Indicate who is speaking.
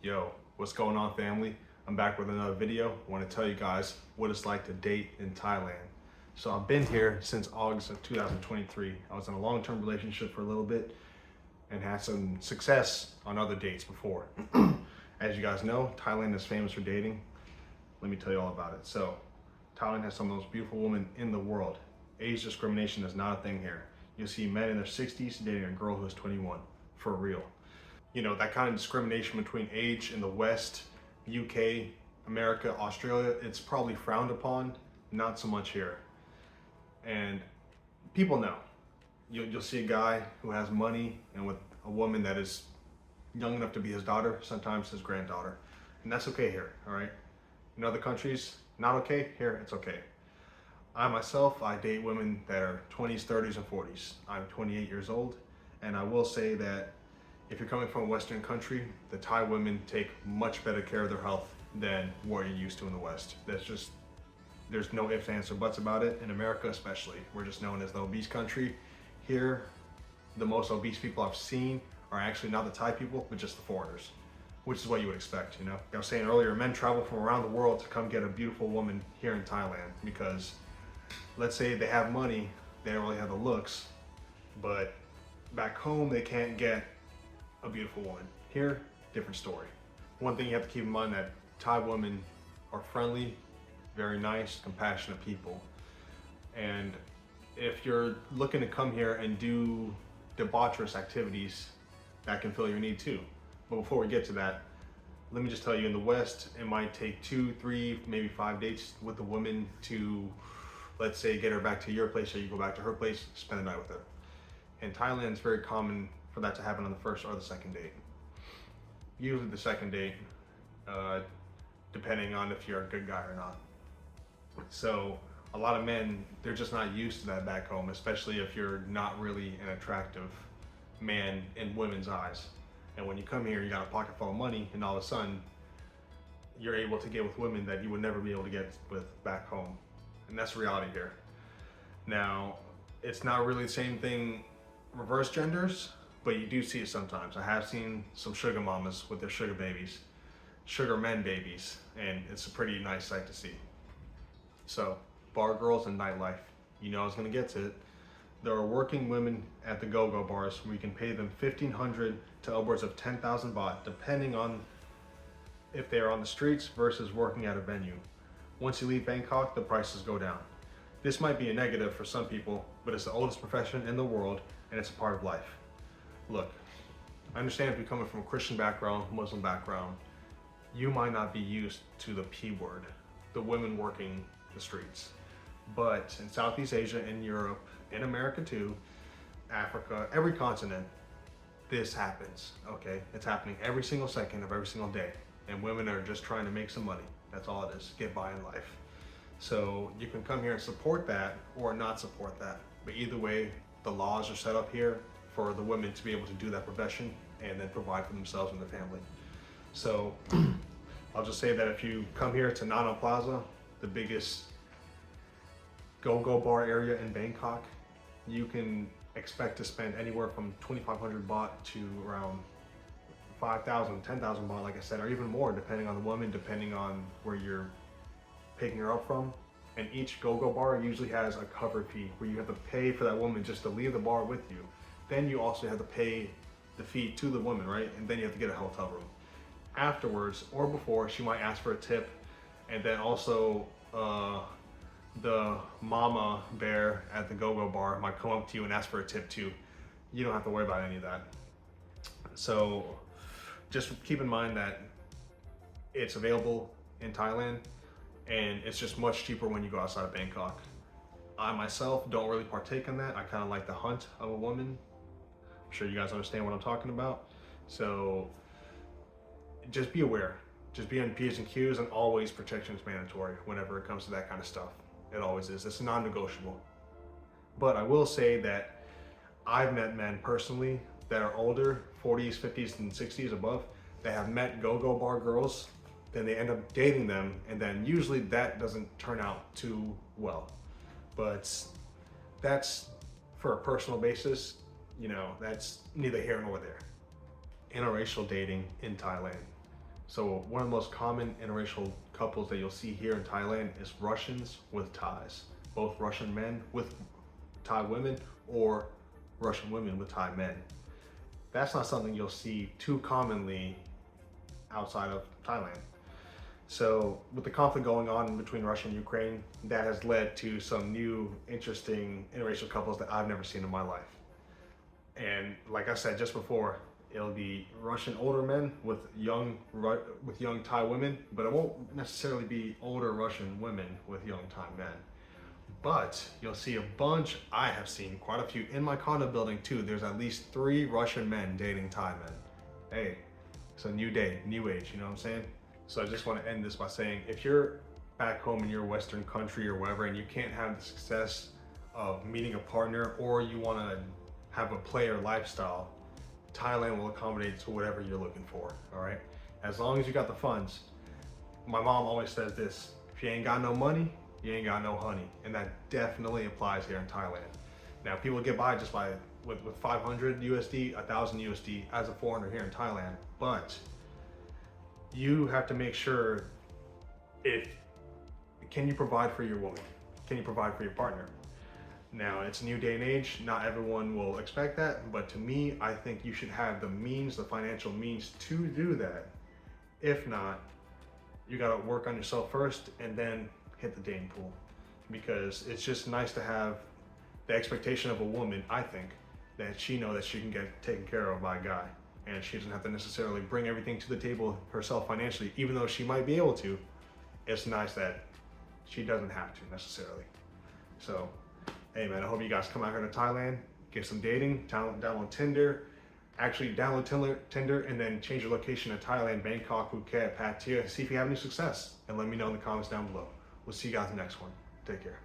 Speaker 1: Yo, what's going on, family? I'm back with another video. I want to tell you guys what it's like to date in Thailand. So I've been here since August of 2023. I was in a long-term relationship for a little bit and had some success on other dates before. As you guys know, Thailand is famous for dating. Let me tell you all about it. So Thailand has some of the most beautiful women in the world. Age discrimination is not a thing here. You'll see men in their 60s dating a girl who is 21, for real. You know, that kind of discrimination between age in the West, UK, America, Australia, it's probably frowned upon, not so much here. And people know. You'll see a guy who has money and with a woman that is young enough to be his daughter, sometimes his granddaughter. And that's okay here, all right? In other countries, not okay. Here, it's okay. I myself, I date women that are 20s, 30s, and 40s. I'm 28 years old, and I will say that if you're coming from a Western country, the Thai women take much better care of their health than what you're used to in the West. There's no ifs, ands, or buts about it. In America especially, we're just known as the obese country. Here, the most obese people I've seen are actually not the Thai people, but just the foreigners, which is what you would expect, you know? I was saying earlier, men travel from around the world to come get a beautiful woman here in Thailand because let's say they have money, they don't really have the looks, but back home they can't get a beautiful woman. Here, different story. One thing you have to keep in mind that Thai women are friendly, very nice, compassionate people. And if you're looking to come here and do debaucherous activities, that can fill your need too. But before we get to that, let me just tell you, in the West, it might take 2, 3, maybe 5 dates with the woman to, let's say, get her back to your place or you go back to her place, spend the night with her. In Thailand, it's very common for that to happen on the first or the second date. Usually the second date, depending on if you're a good guy or not. So a lot of men, they're just not used to that back home, especially if you're not really an attractive man in women's eyes. And when you come here, you got a pocket full of money, and all of a sudden, you're able to get with women that you would never be able to get with back home. And that's reality here. Now, it's not really the same thing reverse genders, but you do see it sometimes. I have seen some sugar mamas with their sugar babies, sugar men babies, and it's a pretty nice sight to see. So, bar girls and nightlife. You know I was gonna get to it. There are working women at the go-go bars where you can pay them 1,500 to upwards of 10,000 baht, depending on if they are on the streets versus working at a venue. Once you leave Bangkok, the prices go down. This might be a negative for some people, but it's the oldest profession in the world and it's a part of life. Look, I understand if you're coming from a Christian background, Muslim background, you might not be used to the P word, the women working the streets. But in Southeast Asia, in Europe, in America too, Africa, every continent, this happens, okay? It's happening every single second of every single day. And women are just trying to make some money. That's all it is, get by in life. So you can come here and support that or not support that. But either way, the laws are set up here for the women to be able to do that profession and then provide for themselves and their family. So I'll just say that if you come here to Nana Plaza, the biggest go-go bar area in Bangkok, you can expect to spend anywhere from 2,500 baht to around 5,000, 10,000 baht, like I said, or even more, depending on the woman, depending on where you're picking her up from. And each go-go bar usually has a cover fee where you have to pay for that woman just to leave the bar with you. Then you also have to pay the fee to the woman, right? And then you have to get a hotel room. Afterwards or before, she might ask for a tip, and then also the mama bear at the go-go bar might come up to you and ask for a tip too. You don't have to worry about any of that. So just keep in mind that it's available in Thailand and it's just much cheaper when you go outside of Bangkok. I myself don't really partake in that. I kind of like the hunt of a woman. I'm sure you guys understand what I'm talking about. So just be aware. Just be on P's and Q's, and always protection is mandatory whenever it comes to that kind of stuff. It always is. It's non-negotiable. But I will say that I've met men personally that are older, 40s, 50s, and 60s above, that have met go-go bar girls, then they end up dating them, and then usually that doesn't turn out too well. But that's for a personal basis, you know, that's neither here nor there. Interracial dating in Thailand. So one of the most common interracial couples that you'll see here in Thailand is Russians with Thais. Both Russian men with Thai women or Russian women with Thai men. That's not something you'll see too commonly outside of Thailand. So with the conflict going on between Russia and Ukraine, that has led to some new interesting interracial couples that I've never seen in my life. And like I said just before, it'll be Russian older men with young Thai women, but it won't necessarily be older Russian women with young Thai men. But you'll see a bunch, I have seen quite a few in my condo building too. There's at least 3 Russian men dating Thai men. Hey, it's a new day, new age, you know what I'm saying? So I just want to end this by saying, if you're back home in your Western country or wherever, and you can't have the success of meeting a partner, or you want to have a player lifestyle, Thailand will accommodate to whatever you're looking for, all right? As long as you got the funds. My mom always says this: if you ain't got no money, you ain't got no honey. And that definitely applies here in Thailand. Now, people get by just with 500 USD, 1,000 USD as a foreigner here in Thailand, but you have to make sure, can you provide for your woman? Can you provide for your partner? Now, it's a new day and age. Not everyone will expect that, but to me, I think you should have the means, the financial means to do that. If not, you gotta work on yourself first and then hit the dating pool, because it's just nice to have the expectation of a woman, I think, that she knows that she can get taken care of by a guy, and she doesn't have to necessarily bring everything to the table herself financially, even though she might be able to. It's nice that she doesn't have to necessarily. So, hey man, I hope you guys come out here to Thailand, get some dating, download Tinder, actually download Tinder and then change your location to Thailand, Bangkok, Phuket, Pattaya, see if you have any success, and let me know in the comments down below. We'll see you guys in the next one. Take care.